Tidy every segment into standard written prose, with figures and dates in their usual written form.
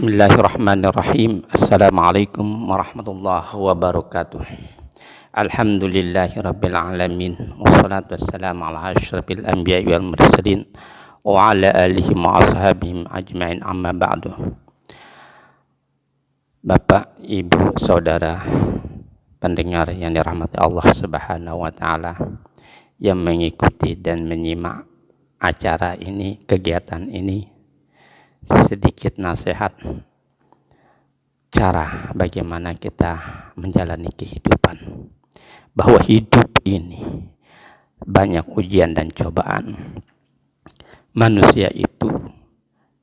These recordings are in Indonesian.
Bismillahirrahmanirrahim. Assalamualaikum warahmatullahi wabarakatuh. Alhamdulillahirabbil alamin. Wassalatu wassalamu ala asyrafil anbiya'i wal mursalin wa ala alihi wa ashabihim ajmain, amma ba'du. Bapak, Ibu, Saudara pendengar yang dirahmati Allah Subhanahu wa taala yang mengikuti dan menyimak acara ini, kegiatan ini, sedikit nasihat cara bagaimana kita menjalani kehidupan, bahwa hidup ini banyak ujian dan cobaan. Manusia itu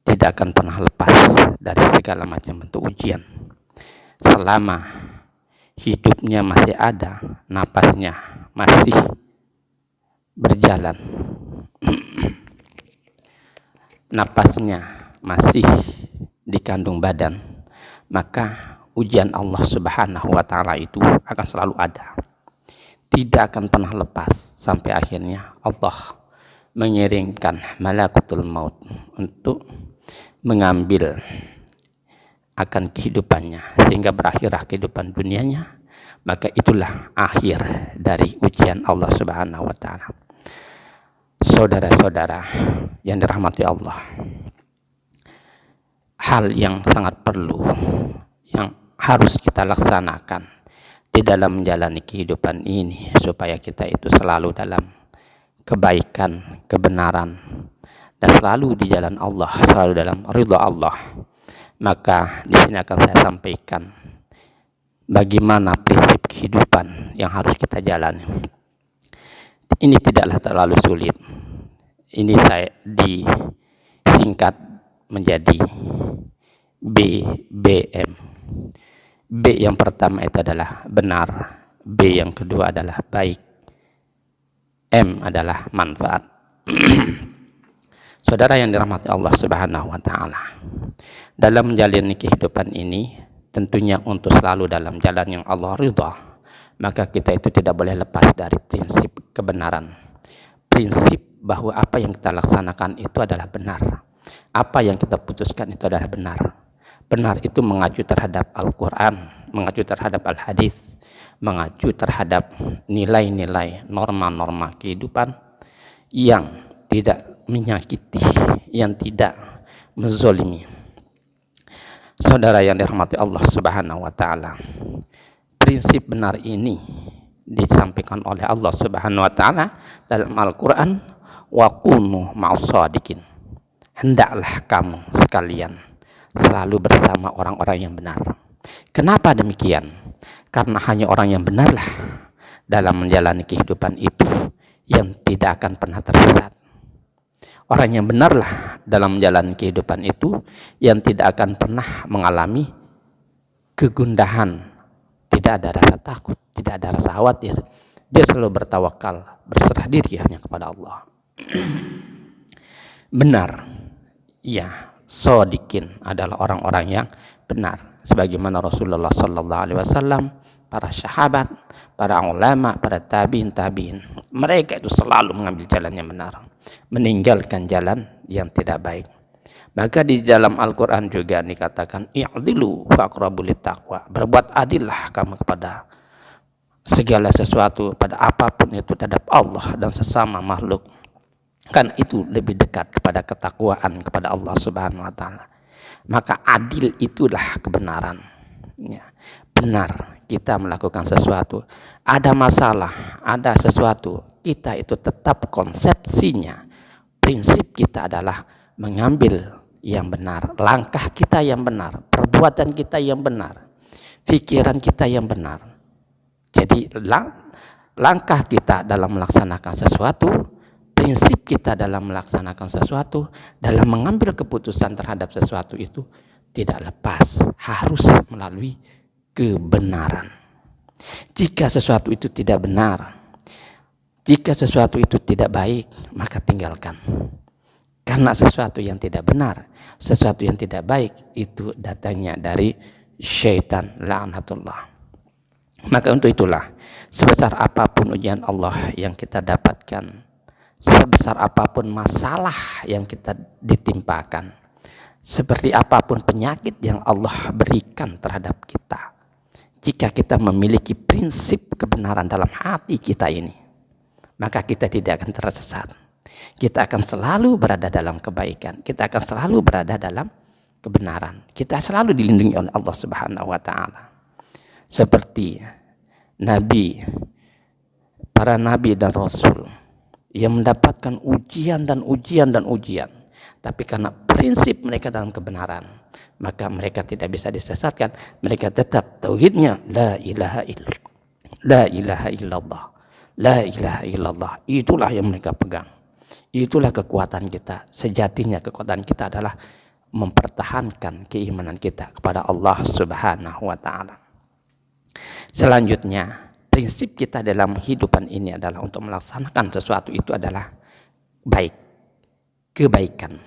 tidak akan pernah lepas dari segala macam bentuk ujian selama hidupnya masih ada, napasnya masih berjalan, napasnya masih di kandung badan, maka ujian Allah Subhanahu wa taala itu akan selalu ada, tidak akan pernah lepas sampai akhirnya Allah mengirimkan malakutul maut untuk mengambil akan kehidupannya sehingga berakhirlah kehidupan dunianya. Maka itulah akhir dari ujian Allah Subhanahu wa taala. Saudara-saudara yang dirahmati Allah, hal yang sangat perlu yang harus kita laksanakan di dalam menjalani kehidupan ini supaya kita itu selalu dalam kebaikan, kebenaran, dan selalu di jalan Allah, selalu dalam ridha Allah. Maka di sini akan saya sampaikan bagaimana prinsip kehidupan yang harus kita jalani. Ini tidaklah terlalu sulit. Ini saya disingkat menjadi BBM. B yang pertama itu adalah benar, B yang kedua adalah baik, M adalah manfaat. Saudara yang dirahmati Allah Subhanahu wa taala, dalam menjalani kehidupan ini tentunya untuk selalu dalam jalan yang Allah ridha, maka kita itu tidak boleh lepas dari prinsip kebenaran. Prinsip bahwa apa yang kita laksanakan itu adalah benar. Apa yang kita putuskan itu adalah benar. Benar itu mengacu terhadap Al-Quran, mengacu terhadap Al-Hadis, mengacu terhadap nilai-nilai, norma-norma kehidupan yang tidak menyakiti, yang tidak menzolimi. Saudara yang dirahmati Allah Subhanahu wa taala, prinsip benar ini disampaikan oleh Allah Subhanahu wa taala dalam Al-Qur'an, wa kunu ma'as-shadiqin. Hendaklah kamu sekalian selalu bersama orang-orang yang benar. Kenapa demikian? Karena hanya orang yang benarlah dalam menjalani kehidupan itu yang tidak akan pernah tersesat. Orang yang benarlah dalam menjalani kehidupan itu yang tidak akan pernah mengalami kegundahan, tidak ada rasa takut, tidak ada rasa khawatir. Dia selalu bertawakal, berserah diri hanya kepada Allah. Benar, ya, shodiqin adalah orang-orang yang benar. Sebagaimana Rasulullah Sallallahu Alaihi Wasallam, para sahabat, para ulama, para tabiin, mereka itu selalu mengambil jalan yang benar, meninggalkan jalan yang tidak baik. Maka di dalam Al-Quran juga dikatakan, i'dilu faqrabu littaqwa. Berbuat adillah kamu kepada segala sesuatu, pada apapun itu terhadap Allah dan sesama makhluk. Kan itu lebih dekat kepada ketakwaan kepada Allah Subhanahu wa taala. Maka adil itulah kebenaran. Ya, benar kita melakukan sesuatu, ada masalah, ada sesuatu, kita itu tetap konsepsinya, prinsip kita adalah mengambil yang benar, langkah kita yang benar, perbuatan kita yang benar, pikiran kita yang benar. Jadi langkah kita dalam melaksanakan sesuatu, prinsip kita dalam melaksanakan sesuatu, dalam mengambil keputusan terhadap sesuatu itu tidak lepas, harus melalui kebenaran. Jika sesuatu itu tidak benar, jika sesuatu itu tidak baik, maka tinggalkan. Karena sesuatu yang tidak benar, sesuatu yang tidak baik itu datangnya dari syaitan, la'natullah. Maka untuk itulah, sebesar apapun ujian Allah yang kita dapatkan, sebesar apapun masalah yang kita ditimpakan, seperti apapun penyakit yang Allah berikan terhadap kita, jika kita memiliki prinsip kebenaran dalam hati kita ini, maka kita tidak akan tersesat. Kita akan selalu berada dalam kebaikan. Kita akan selalu berada dalam kebenaran. Kita selalu dilindungi oleh Allah Subhanahu wa taala. Seperti para nabi dan rasul yang mendapatkan ujian dan ujian dan ujian, tapi karena prinsip mereka dalam kebenaran, maka mereka tidak bisa disesatkan. Mereka tetap tauhidnya la ilaha illallah, la ilaha illallah. Itulah yang mereka pegang. Itulah kekuatan kita. Sejatinya kekuatan kita adalah mempertahankan keimanan kita kepada Allah Subhanahu wa taala. Selanjutnya, prinsip kita dalam kehidupan ini adalah untuk melaksanakan sesuatu itu adalah baik, kebaikan.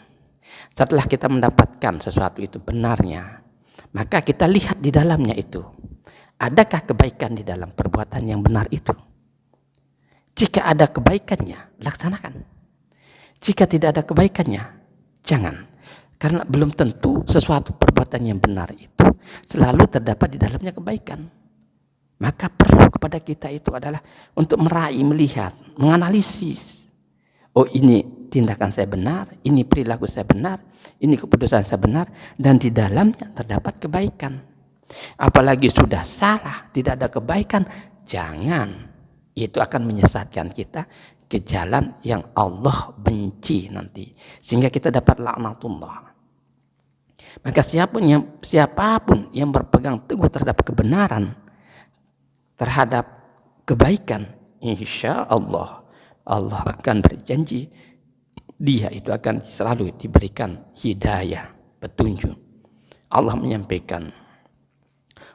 Setelah kita mendapatkan sesuatu itu benarnya, maka kita lihat di dalamnya itu, adakah kebaikan di dalam perbuatan yang benar itu? Jika ada kebaikannya, laksanakan. Jika tidak ada kebaikannya, jangan. Karena belum tentu sesuatu perbuatan yang benar itu selalu terdapat di dalamnya kebaikan. Maka perlu kepada kita itu adalah untuk meraih, melihat, menganalisis. Oh, ini tindakan saya benar, ini perilaku saya benar, ini keputusan saya benar, dan di dalamnya terdapat kebaikan. Apalagi sudah salah, tidak ada kebaikan, jangan. Itu akan menyesatkan kita ke jalan yang Allah benci nanti. Sehingga kita dapat laknatullah. Maka siapapun yang berpegang teguh terhadap kebenaran, terhadap kebaikan, insya Allah akan berjanji dia itu akan selalu diberikan hidayah, petunjuk. Allah menyampaikan,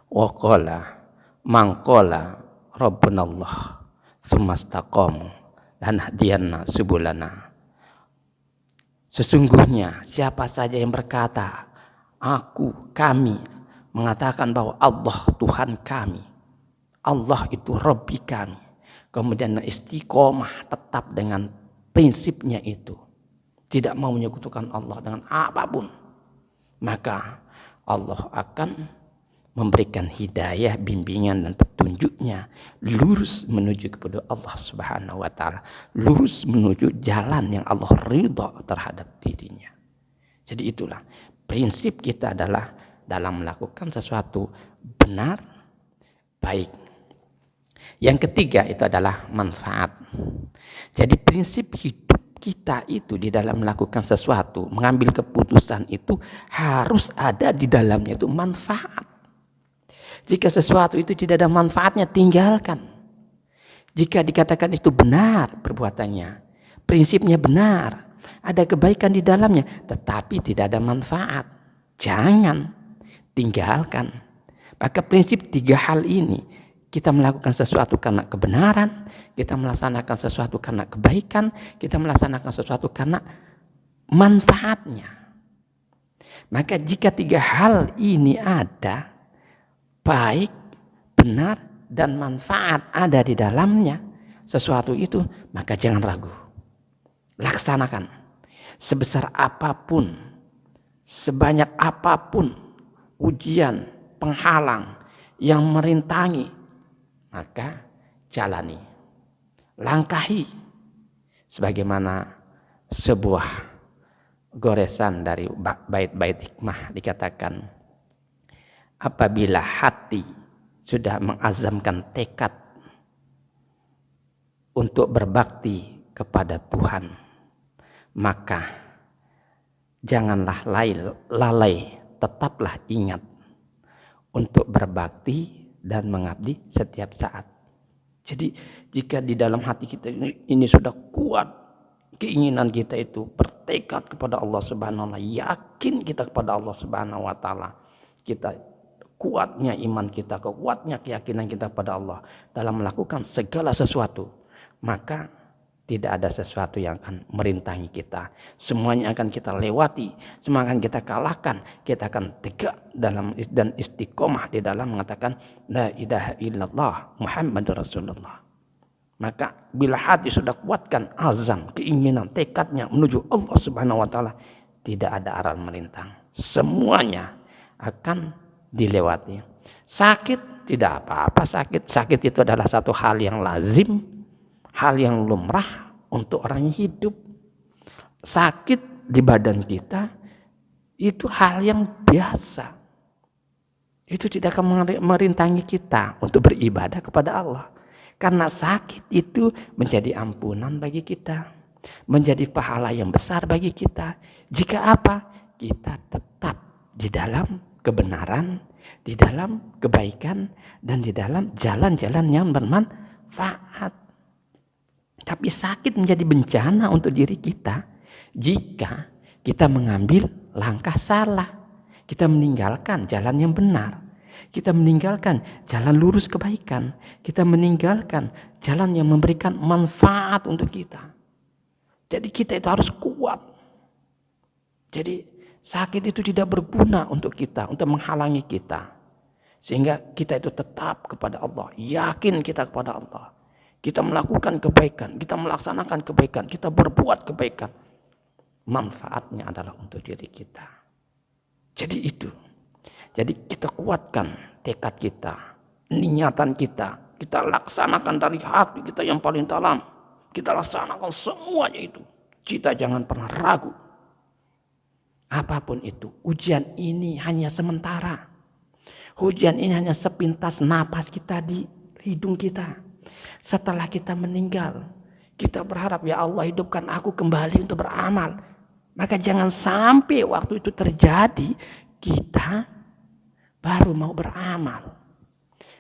wa qala man qala rabbunallah tsumma istaqamu lanahdiyanna subulana. Sesungguhnya siapa saja yang berkata kami mengatakan bahwa Allah Tuhan kami, Allah itu Rabbi kami, kemudian istiqomah tetap dengan prinsipnya itu, tidak mau menyekutukan Allah dengan apapun, maka Allah akan memberikan hidayah, bimbingan dan petunjuknya lurus menuju kepada Allah Subhanahu wa taala, lurus menuju jalan yang Allah ridha terhadap dirinya. Jadi itulah prinsip kita adalah dalam melakukan sesuatu benar, baik. Yang ketiga itu adalah manfaat. Jadi prinsip hidup kita itu di dalam melakukan sesuatu, mengambil keputusan itu harus ada di dalamnya itu manfaat. Jika sesuatu itu tidak ada manfaatnya, tinggalkan. Jika dikatakan itu benar perbuatannya, prinsipnya benar, ada kebaikan di dalamnya, tetapi tidak ada manfaat, jangan, tinggalkan. Maka prinsip tiga hal ini, kita melakukan sesuatu karena kebenaran, kita melaksanakan sesuatu karena kebaikan, kita melaksanakan sesuatu karena manfaatnya. Maka jika tiga hal ini ada, baik, benar, dan manfaat ada di dalamnya sesuatu itu, maka jangan ragu. Laksanakan. Sebesar apapun, sebanyak apapun ujian, penghalang yang merintangi, maka jalani, langkahi. Sebagaimana sebuah goresan dari bait-bait hikmah dikatakan, apabila hati sudah mengazamkan tekad untuk berbakti kepada Tuhan, maka janganlah lalai, tetaplah ingat untuk berbakti dan mengabdi setiap saat. Jadi jika di dalam hati kita ini sudah kuat keinginan kita itu, bertekad kepada Allah Subhanahu wa taala, yakin kita kepada Allah Subhanahu wa taala, kita kuatnya iman kita, kuatnya keyakinan kita pada Allah dalam melakukan segala sesuatu, maka tidak ada sesuatu yang akan merintangi kita. Semuanya akan kita lewati, semua akan kita kalahkan. Kita akan tegak dalam dan istiqomah di dalam mengatakan la ilaha illallah Muhammadur Rasulullah. Maka bila hati sudah kuatkan azam, keinginan, tekadnya menuju Allah Subhanahu wa taala, tidak ada arah melintang. Semuanya akan dilewati. Sakit tidak apa-apa, sakit itu adalah satu hal yang lazim, hal yang lumrah untuk orang hidup. Sakit di badan kita itu hal yang biasa. Itu tidak akan merintangi kita untuk beribadah kepada Allah. Karena sakit itu menjadi ampunan bagi kita, menjadi pahala yang besar bagi kita. Jika apa? Kita tetap di dalam kebenaran, di dalam kebaikan, dan di dalam jalan-jalan yang bermanfaat. Tapi sakit menjadi bencana untuk diri kita jika kita mengambil langkah salah. Kita meninggalkan jalan yang benar. Kita meninggalkan jalan lurus kebaikan. Kita meninggalkan jalan yang memberikan manfaat untuk kita. Jadi kita itu harus kuat. Jadi sakit itu tidak berguna untuk kita, untuk menghalangi kita. Sehingga kita itu tetap kepada Allah. Yakin kita kepada Allah. Kita melakukan kebaikan, kita melaksanakan kebaikan, kita berbuat kebaikan. Manfaatnya adalah untuk diri kita. Jadi itu. Jadi kita kuatkan tekad kita, niatan kita. Kita laksanakan dari hati kita yang paling dalam. Kita laksanakan semuanya itu. Kita jangan pernah ragu. Apapun itu, ujian ini hanya sementara. Hujan ini hanya sepintas napas kita di hidung kita. Setelah kita meninggal, kita berharap, ya Allah hidupkan aku kembali untuk beramal. Maka jangan sampai waktu itu terjadi, kita baru mau beramal.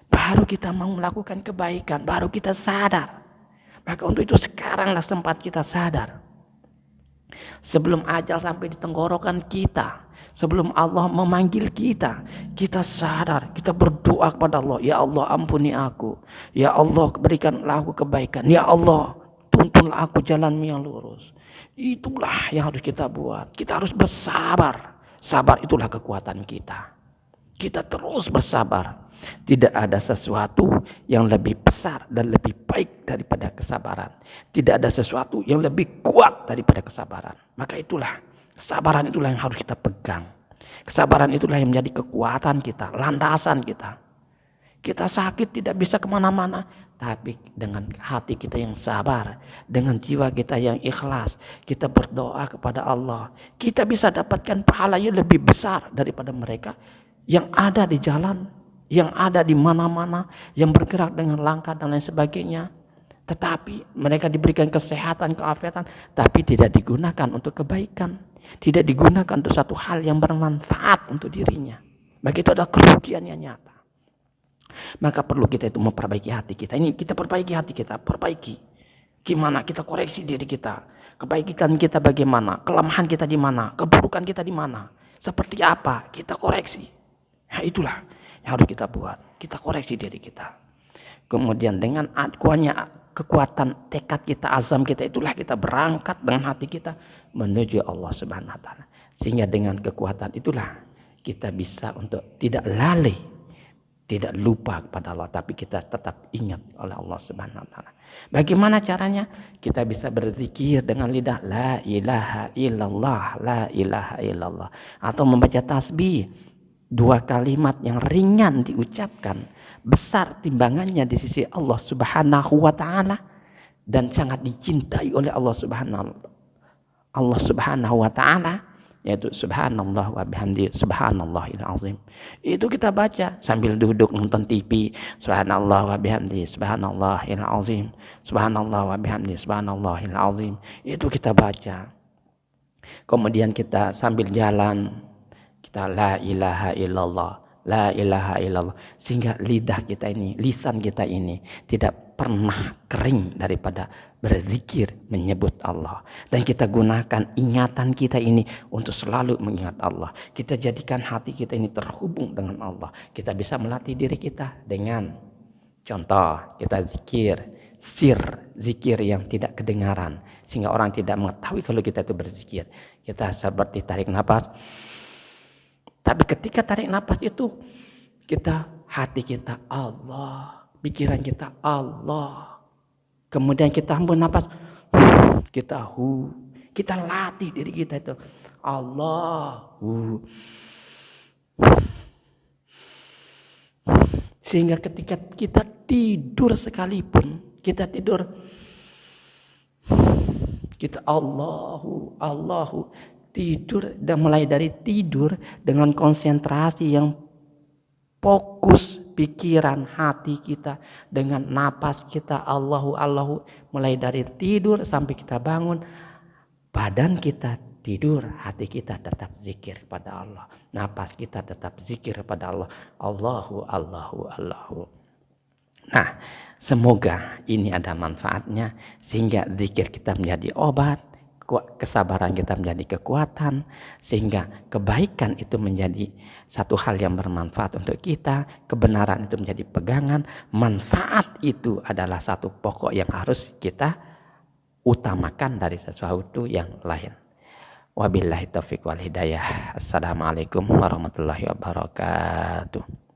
Baru kita mau melakukan kebaikan, baru kita sadar. Maka untuk itu sekaranglah sempat kita sadar. Sebelum ajal sampai di tenggorokan kita, sebelum Allah memanggil kita, kita sadar, kita berdoa kepada Allah, ya Allah ampuni aku, ya Allah berikanlah aku kebaikan, ya Allah tuntunlah aku jalanmu yang lurus. Itulah yang harus kita buat. Kita harus bersabar. Sabar itulah kekuatan kita. Kita terus bersabar. Tidak ada sesuatu yang lebih besar dan lebih baik daripada kesabaran. Tidak ada sesuatu yang lebih kuat daripada kesabaran. Maka itulah, kesabaran itulah yang harus kita pegang. Kesabaran itulah yang menjadi kekuatan kita, landasan kita. Kita sakit tidak bisa kemana-mana, tapi dengan hati kita yang sabar, dengan jiwa kita yang ikhlas, kita berdoa kepada Allah, kita bisa dapatkan pahala yang lebih besar daripada mereka yang ada di jalan, yang ada di mana-mana, yang bergerak dengan langkah dan lain sebagainya. Tetapi mereka diberikan kesehatan, keafiatan, tapi tidak digunakan untuk kebaikan, tidak digunakan untuk satu hal yang bermanfaat untuk dirinya. Maka itu adalah kerugian yang nyata. Maka perlu kita itu memperbaiki hati kita. Ini kita perbaiki hati kita, perbaiki. Gimana kita koreksi diri kita, kebaikan kita bagaimana, kelemahan kita di mana, keburukan kita di mana, seperti apa kita koreksi. Nah, itulah yang harus kita buat. Kita koreksi diri kita. Kemudian dengan kuatnya kekuatan tekad kita, azam kita, itulah kita berangkat dengan hati kita menuju Allah Subhanahu wa taala. Sehingga dengan kekuatan itulah kita bisa untuk tidak lalai, tidak lupa kepada Allah, tapi kita tetap ingat oleh Allah Subhanahu wa taala. Bagaimana caranya? Kita bisa berzikir dengan lidah la ilaha illallah, la ilaha illallah, atau membaca tasbih. Dua kalimat yang ringan diucapkan, besar timbangannya di sisi Allah Subhanahu wa taala dan sangat dicintai oleh Allah Subhanahu wa taala, yaitu subhanallah wa bihamdi subhanallahil azim. Itu kita baca sambil duduk nonton TV, subhanallah wa bihamdi subhanallahil azim, subhanallah wa bihamdi subhanallahil azim. Itu kita baca. Kemudian kita sambil jalan kita la ilaha illallah, la ilaha illallah, sehingga lidah kita ini, lisan kita ini tidak pernah kering daripada berzikir menyebut Allah. Dan kita gunakan ingatan kita ini untuk selalu mengingat Allah. Kita jadikan hati kita ini terhubung dengan Allah. Kita bisa melatih diri kita dengan contoh, kita zikir zikir yang tidak kedengaran, sehingga orang tidak mengetahui kalau kita itu berzikir. Kita seperti tarik nafas. Tapi ketika tarik nafas itu, hati kita Allah, pikiran kita Allah. Kemudian kita hembus nafas, kita latih diri kita itu Allahu. Sehingga ketika kita tidur sekalipun, kita tidur, kita Allahu tidur, dan mulai dari tidur dengan konsentrasi yang fokus, pikiran hati kita dengan napas kita Allahu, mulai dari tidur sampai kita bangun, badan kita tidur, hati kita tetap zikir kepada Allah, napas kita tetap zikir kepada Allah, Allahu. Nah, semoga ini ada manfaatnya sehingga zikir kita menjadi obat, kesabaran kita menjadi kekuatan, sehingga kebaikan itu menjadi satu hal yang bermanfaat untuk kita, kebenaran itu menjadi pegangan, manfaat itu adalah satu pokok yang harus kita utamakan dari sesuatu yang lain. Wabillahi taufiq wal hidayah. Assalamualaikum warahmatullahi wabarakatuh.